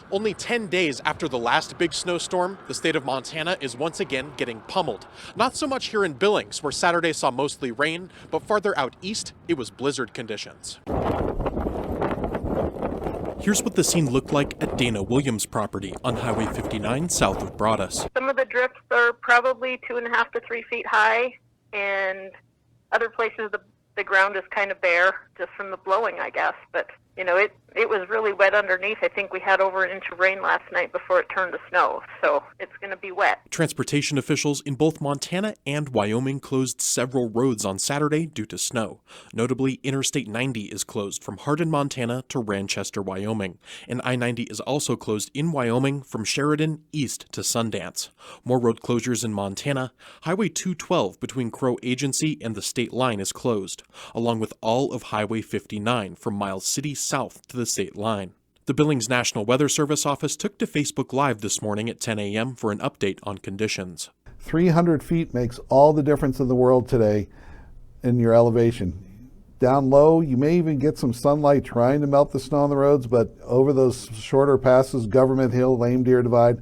Only 10 days after the last big snowstorm, the state of Montana is once again getting pummeled. Not so much here in Billings, where Saturday saw mostly rain, but farther out east, it was blizzard conditions. Here's what the scene looked like at Dana Williams' property on Highway 59 south of Broadus. Some of the drifts are probably 2.5 to 3 feet high, and other places the ground is kind of bare just from the blowing, I guess. But, you know, it was really wet underneath. I think we had over an inch of rain last night before it turned to snow, so it's going to be wet. Transportation officials in both Montana and Wyoming closed several roads on Saturday due to snow. Notably, Interstate 90 is closed from Hardin, Montana to Ranchester, Wyoming, and I-90 is also closed in Wyoming from Sheridan east to Sundance. More road closures in Montana. Highway 212 between Crow Agency and the state line is closed, along with all of Highway 59 from Miles City south to the state line. The Billings National Weather Service office took to Facebook Live this morning at 10 a.m. for an update on conditions. 300 feet makes all the difference in the world today in your elevation. Down low, you may even get some sunlight trying to melt the snow on the roads, but over those shorter passes, Government Hill, Lame Deer Divide,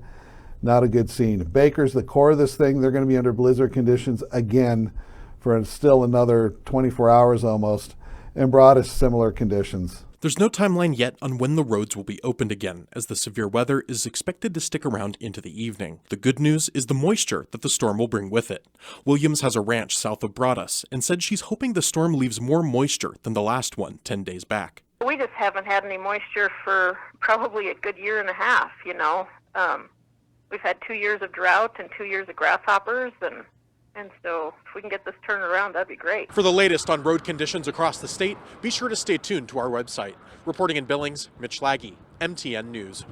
not a good scene. Baker's, the core of this thing, they're going to be under blizzard conditions again for still another 24 hours almost, and Broadus, similar conditions. There's no timeline yet on when the roads will be opened again, as the severe weather is expected to stick around into the evening. The good news is the moisture that the storm will bring with it. Williams has a ranch south of Broadus and said she's hoping the storm leaves more moisture than the last one 10 days back. We just haven't had any moisture for probably a good year and a half, you know. We've had 2 years of drought and 2 years of grasshoppers, and so if we can get this turned around, that'd be great. For the latest on road conditions across the state, be sure to stay tuned to our website. Reporting in Billings, Mitch Laggy, MTN News.